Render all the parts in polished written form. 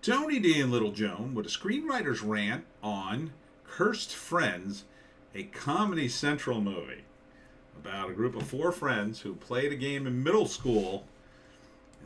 Tony D and Little Joan with a screenwriter's rant on Cursed Friends, a Comedy Central movie about a group of four friends who played a game in middle school,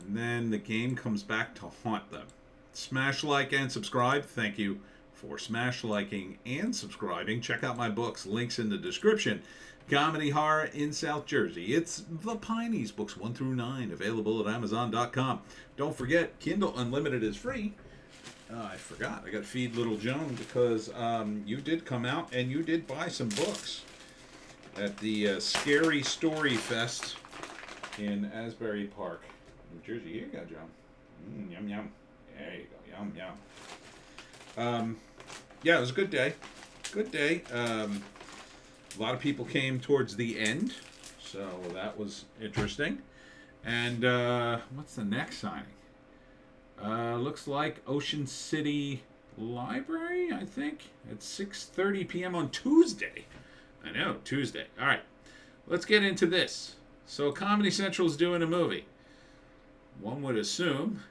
and then the game comes back to haunt them. Smash like and subscribe. Thank you for smash liking and subscribing. Check out my books, links in the description. Comedy Horror in South Jersey. It's the Pineys, books 1 through 9, available at Amazon.com. Don't forget, Kindle Unlimited is free. I forgot. I got to feed Little Joan because you did come out and you did buy some books at the Scary Story Fest in Asbury Park, New Jersey. Here you go, Joan. Yum, yum. There you go. Yum, yum. Yeah, it was a good day. Good day. A lot of people came towards the end, so that was interesting. And what's the next signing? Looks like Ocean City Library, I think, at 6:30 p.m. on Tuesday. I know, Tuesday. All right, let's get into this. So Comedy Central's doing a movie. One would assume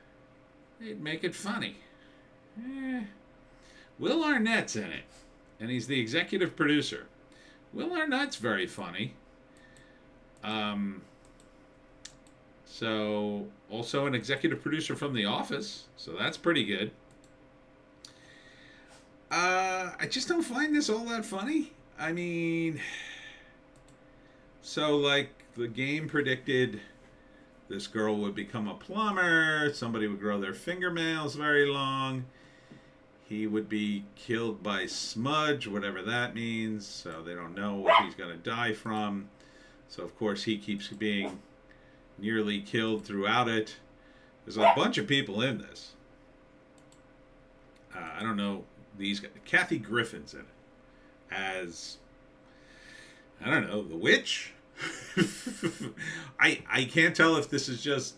they'd make it funny. Will Arnett's in it, and he's the executive producer. Will Arnett's very funny. So, also an executive producer from The Office, so that's pretty good. I just don't find this all that funny. I mean, so like the game predicted this girl would become a plumber, somebody would grow their fingernails very long, he would be killed by smudge, whatever that means, so they don't know what he's going to die from. So, of course, he keeps being nearly killed throughout it. There's a bunch of people in this. I don't know these guys. Kathy Griffin's in it as, I don't know, the witch? I can't tell if this is just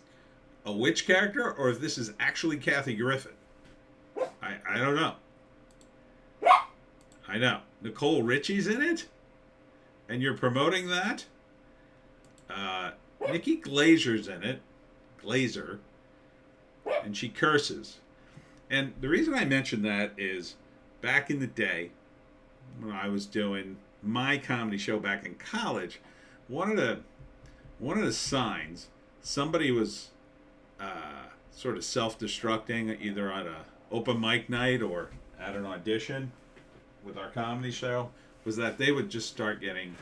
a witch character or if this is actually Kathy Griffin. I don't know. I know. Nicole Richie's in it? And you're promoting that? Nikki Glazer's in it. Glazer. And she curses. And the reason I mention that is back in the day when I was doing my comedy show back in college, one of the signs, somebody was sort of self-destructing either on a open mic night or at an audition with our comedy show, was that they would just start getting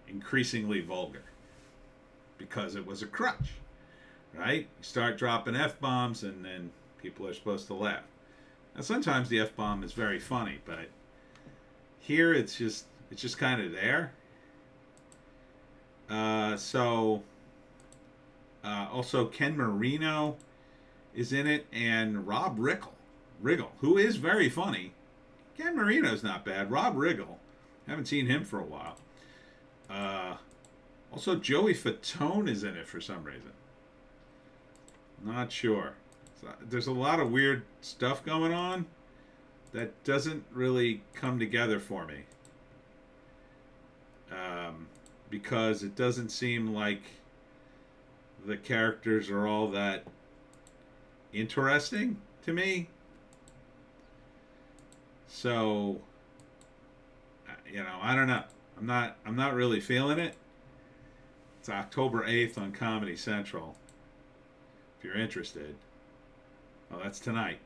increasingly vulgar because it was a crutch, right? You start dropping F-bombs and then people are supposed to laugh. Now sometimes the F-bomb is very funny, but here it's just kind of there. Also Ken Marino is in it, and Rob Riggle, who is very funny. Ken Marino's not bad. Rob Riggle, haven't seen him for a while. Also, Joey Fatone is in it for some reason. Not sure. So, there's a lot of weird stuff going on that doesn't really come together for me. Because it doesn't seem like the characters are all that interesting to me. So, I don't know. I'm not really feeling it. It's October 8th on Comedy Central. If you're interested. Oh, that's tonight.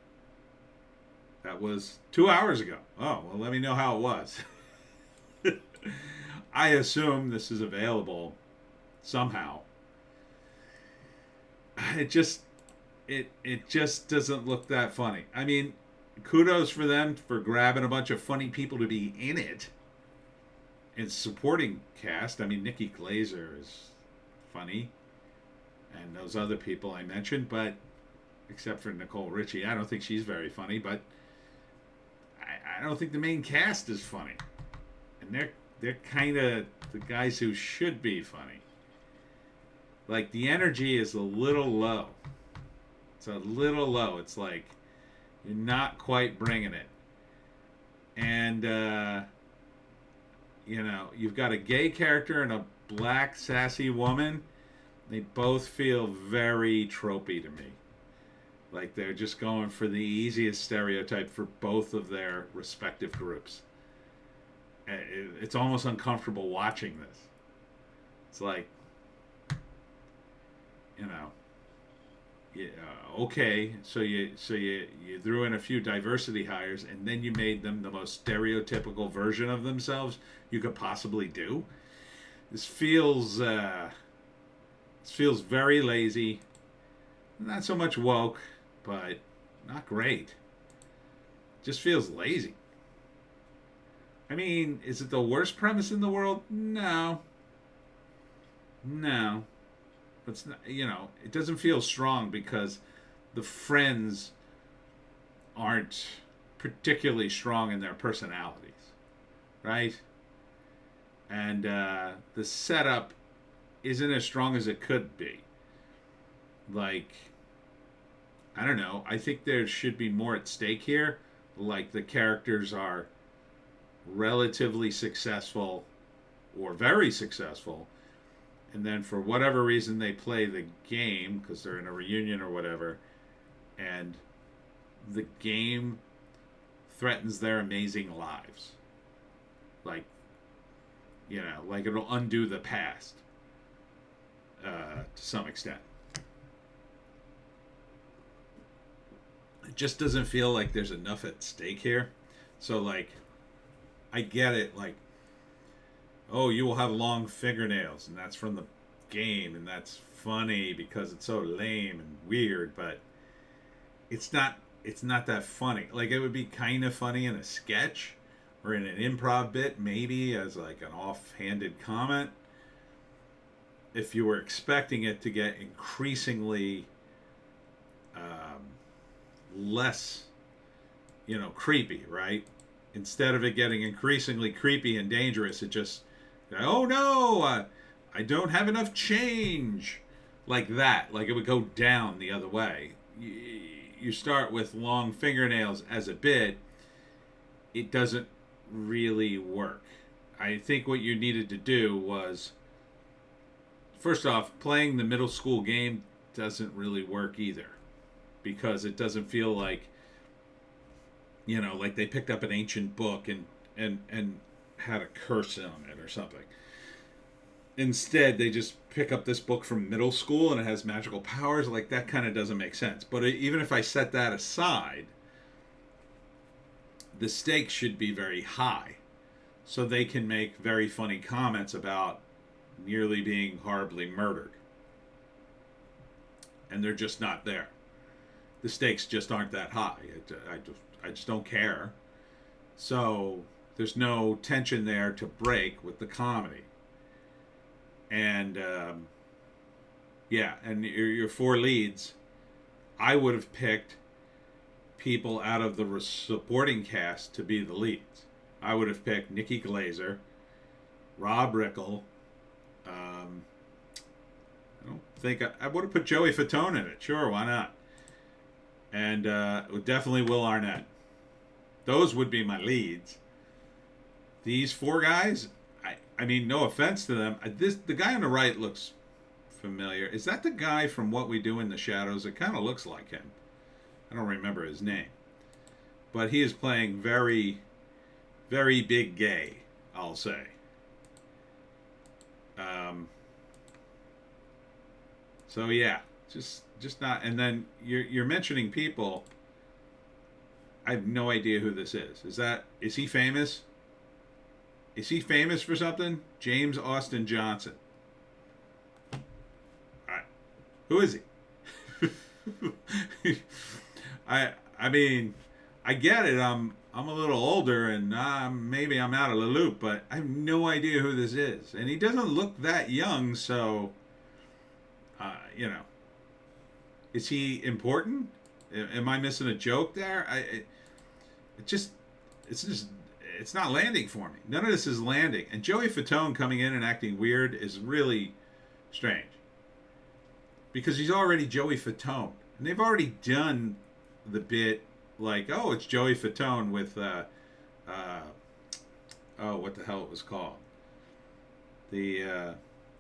That was 2 hours ago. Oh, well, let me know how it was. I assume this is available somehow. It just doesn't look that funny. I mean, kudos for them for grabbing a bunch of funny people to be in it. And supporting cast, I mean, Nikki Glazer is funny. And those other people I mentioned, but except for Nicole Richie, I don't think she's very funny, but I don't think the main cast is funny. And they're kind of the guys who should be funny. Like, the energy is a little low. It's a little low. It's like you're not quite bringing it. And, you've got a gay character and a black sassy woman. They both feel very tropey to me. Like they're just going for the easiest stereotype for both of their respective groups. It's almost uncomfortable watching this. It's like, you know, yeah, okay, so you threw in a few diversity hires, and then you made them the most stereotypical version of themselves you could possibly do. This feels very lazy. Not so much woke, but not great. Just feels lazy. I mean, is it the worst premise in the world? No. No. It's not, it doesn't feel strong because the friends aren't particularly strong in their personalities, right? And the setup isn't as strong as it could be. Like, I don't know. I think there should be more at stake here. Like, the characters are relatively successful or very successful, and then for whatever reason they play the game because they're in a reunion or whatever, and the game threatens their amazing lives. Like, like it'll undo the past to some extent. It just doesn't feel like there's enough at stake here. So, like, I get it, like, oh, you will have long fingernails, and that's from the game, and that's funny because it's so lame and weird, but it's not that funny. Like, it would be kind of funny in a sketch or in an improv bit, maybe as like an offhanded comment, if you were expecting it to get increasingly less, creepy, right? Instead of it getting increasingly creepy and dangerous, it just, oh no, I don't have enough change. Like that. Like it would go down the other way. You start with long fingernails as a bit, it doesn't really work. I think what you needed to do was, first off, playing the middle school game doesn't really work either. Because it doesn't feel like, like they picked up an ancient book and had a curse on it or something. Instead, they just pick up this book from middle school and it has magical powers. Like, that kind of doesn't make sense. But even if I set that aside, the stakes should be very high. So they can make very funny comments about nearly being horribly murdered. And they're just not there. The stakes just aren't that high. I just don't care. So there's no tension there to break with the comedy. And and your four leads, I would have picked people out of the supporting cast to be the leads. I would have picked Nikki Glazer, Rob Riggle. I don't think I would have put Joey Fatone in it. Sure, why not? And definitely Will Arnett. Those would be my leads. These four guys, I mean, no offense to them. The guy on the right looks familiar. Is that the guy from What We Do in the Shadows? It kind of looks like him. I don't remember his name. But he is playing very, very big gay, I'll say. So yeah, just not. And then you're mentioning people. I have no idea who this is. Is he famous? Is he famous for something? James Austin Johnson. All right. Who is he? I mean, I get it. I'm a little older and maybe I'm out of the loop, but I have no idea who this is. And he doesn't look that young, so is he important? Am I missing a joke there? It's not landing for me. None of this is landing. And Joey Fatone coming in and acting weird is really strange. Because he's already Joey Fatone. And they've already done the bit like, oh, it's Joey Fatone with, what the hell it was called? The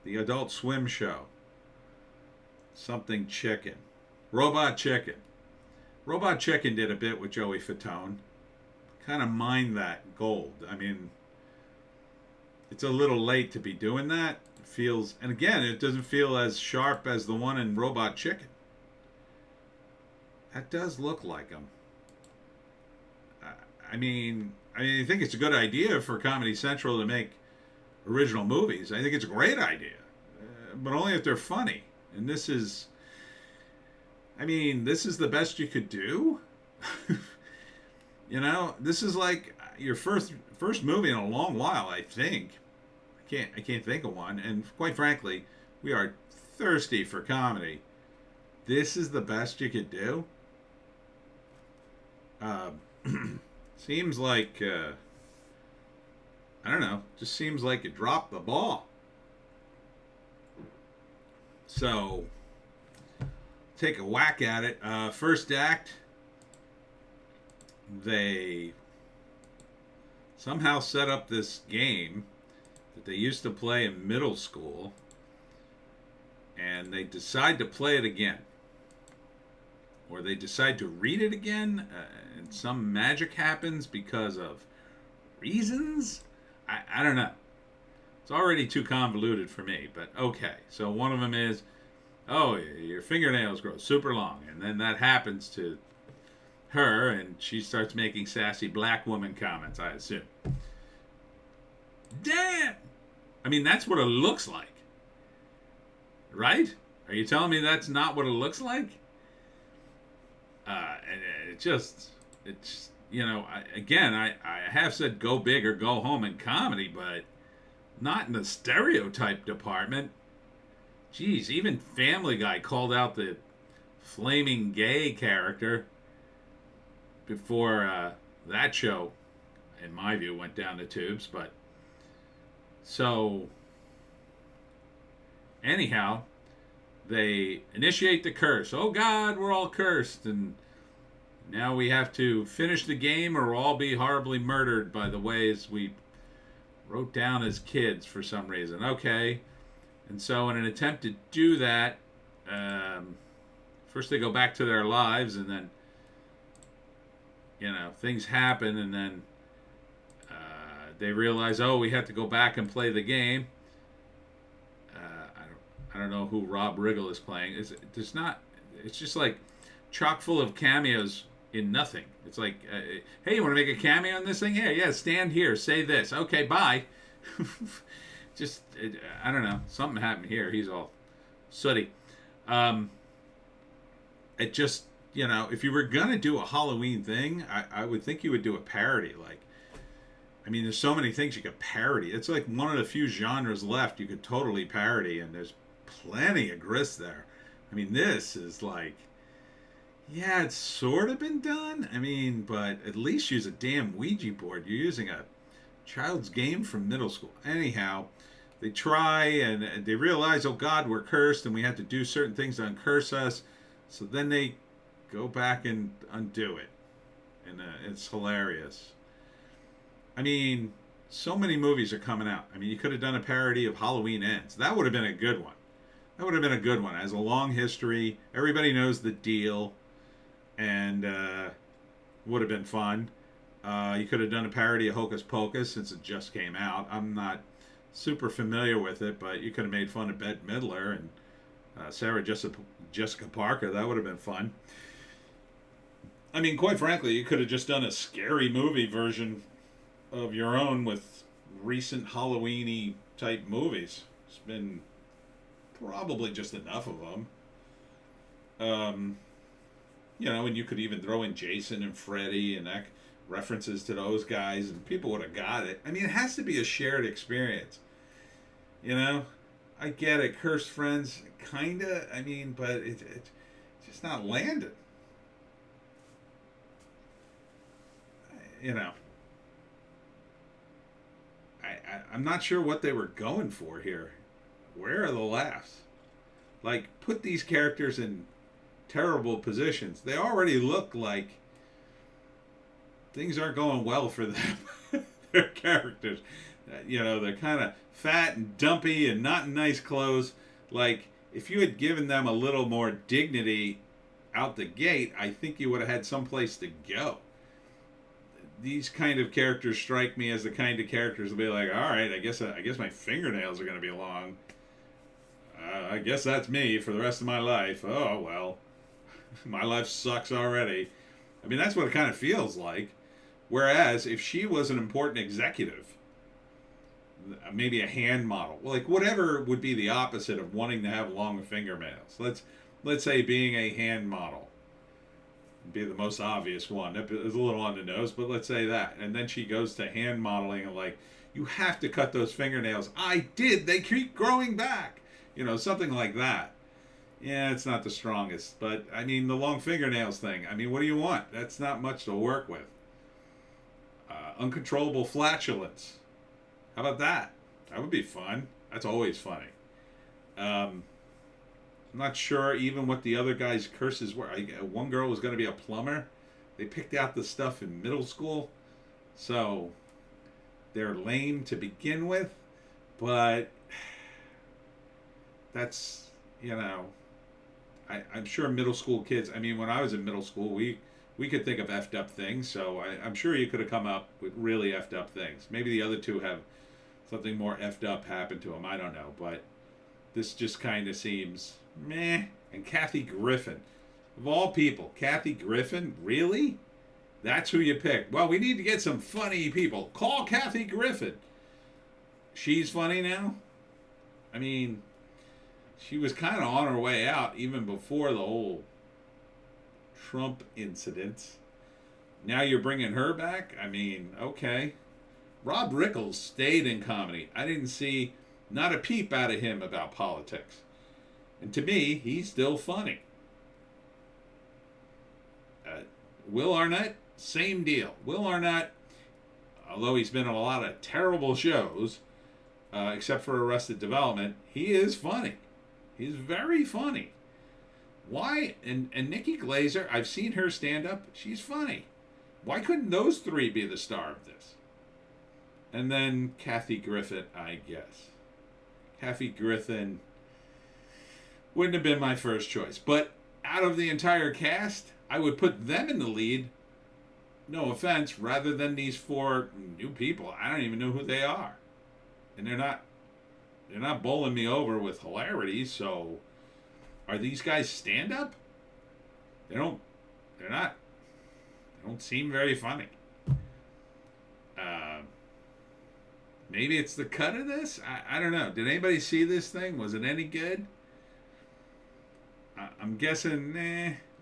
Adult Swim show. Something Chicken. Robot Chicken. Robot Chicken did a bit with Joey Fatone. Kind of mined that gold. I mean, it's a little late to be doing that. It feels, and again, it doesn't feel as sharp as the one in Robot Chicken. That does look like him. I think it's a good idea for Comedy Central to make original movies. I think it's a great idea, but only if they're funny. And this is the best you could do. This is like your first movie in a long while. I think. I can't think of one. And quite frankly, we are thirsty for comedy. This is the best you could do. Seems like I don't know. Just seems like it dropped the ball. So take a whack at it. First act, they somehow set up this game that they used to play in middle school, and they decide to play it again. Or they decide to read it again, and some magic happens because of reasons? I don't know. It's already too convoluted for me, but okay. So one of them is, oh, your fingernails grow super long, and then that happens to her, and she starts making sassy black woman comments, I assume. Damn! I mean, that's what it looks like. Right? Are you telling me that's not what it looks like? And it's I have said go big or go home in comedy, but not in the stereotype department. Jeez, even Family Guy called out the flaming gay character before that show, in my view, went down the tubes. But so, anyhow, they initiate the curse. Oh God, we're all cursed, and now we have to finish the game or we'll all be horribly murdered by the ways we wrote down as kids for some reason. Okay. And so in an attempt to do that, first they go back to their lives, and then, things happen, and then they realize, oh, we have to go back and play the game. I don't know who Rob Riggle is playing. It's just like chock full of cameos in nothing. It's like, hey, you want to make a cameo in this thing? Yeah, stand here, say this. Okay, bye. I don't know. Something happened here. He's all sooty. It just, if you were going to do a Halloween thing, I would think you would do a parody. There's so many things you could parody. It's like one of the few genres left you could totally parody, and there's plenty of grist there. This is like, yeah, it's sort of been done. But at least use a damn Ouija board. You're using a child's game from middle school. Anyhow, they try and they realize, oh God, we're cursed and we have to do certain things to uncurse us. So then they go back and undo it. And it's hilarious. So many movies are coming out. You could have done a parody of Halloween Ends. That would have been a good one. It has a long history. Everybody knows the deal. And would have been fun. You could have done a parody of Hocus Pocus since it just came out. I'm not super familiar with it, but you could have made fun of Bette Midler and Sarah Jessica Parker. That would have been fun. Quite frankly, you could have just done a scary movie version of your own with recent Halloween-y type movies. It's been probably just enough of them. And you could even throw in Jason and Freddy and references to those guys, and people would have got it. It has to be a shared experience. I get it. Cursed Friends, kinda. But it's just not landing. I'm not sure what they were going for here. Where are the laughs? Put these characters in terrible positions. They already look like things aren't going well for them. Their characters. They're kind of fat and dumpy and not in nice clothes. If you had given them a little more dignity out the gate, I think you would have had someplace to go. These kind of characters strike me as the kind of characters will be like, all right, I guess my fingernails are going to be long. I guess that's me for the rest of my life. Oh, well, my life sucks already. I mean, that's what it kind of feels like. Whereas if she was an important executive, maybe a hand model, like whatever would be the opposite of wanting to have long fingernails. Let's say being a hand model would be the most obvious one. It's a little on the nose, but let's say that. And then she goes to hand modeling and like, you have to cut those fingernails. I did. They keep growing back. You know, something like that. Yeah, it's not the strongest. But, I mean, the long fingernails thing. I mean, what do you want? That's not much to work with. Uncontrollable flatulence. How about that? That would be fun. That's always funny. I'm not sure even what the other guy's curses were. One girl was going to be a plumber. They picked out the stuff in middle school. So, they're lame to begin with. But that's, you know, I'm sure middle school kids, I mean, when I was in middle school, we could think of effed up things, so I'm sure you could have come up with really effed up things. Maybe the other two have something more effed up happen to them, I don't know, but this just kind of seems meh. And Kathy Griffin, of all people, Kathy Griffin, really? That's who you pick. Well, we need to get some funny people. Call Kathy Griffin. She's funny now? I mean, she was kind of on her way out even before the whole Trump incident. Now you're bringing her back? I mean, okay. Rob Riggle stayed in comedy. I didn't see not a peep out of him about politics. And to me, he's still funny. Will Arnett, same deal. Will Arnett, although he's been on a lot of terrible shows, except for Arrested Development, he is funny. He's very funny. Why? And Nikki Glaser, I've seen her stand up. She's funny. Why couldn't those three be the star of this? And then Kathy Griffin, I guess. Kathy Griffin wouldn't have been my first choice. But out of the entire cast, I would put them in the lead, no offense, rather than these four new people. I don't even know who they are. And they're not bowling me over with hilarity, so are these guys stand-up? They don't seem very funny. Maybe it's the cut of this? I don't know. Did anybody see this thing? Was it any good? I'm guessing,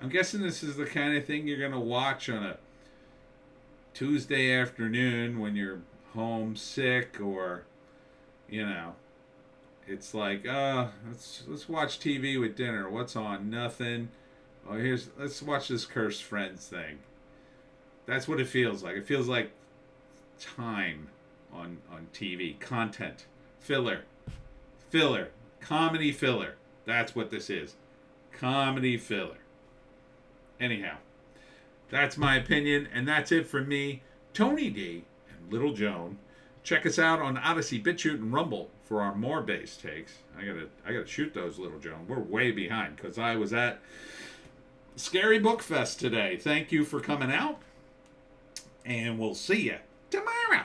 I'm guessing this is the kind of thing you're going to watch on a Tuesday afternoon when you're home sick, or, you know, it's like, let's watch TV with dinner. What's on? Nothing. Oh, let's watch this Cursed Friends thing. That's what it feels like. It feels like time on TV. Content. Filler. Comedy filler. That's what this is. Comedy filler. Anyhow, that's my opinion, and that's it for me, Tony D, and Little Joan. Check us out on Odysee, Bitchute, and Rumble for our more bass takes. I gotta shoot those, Little Joan. We're way behind because I was at Scary Book Fest today. Thank you for coming out, and we'll see you tomorrow.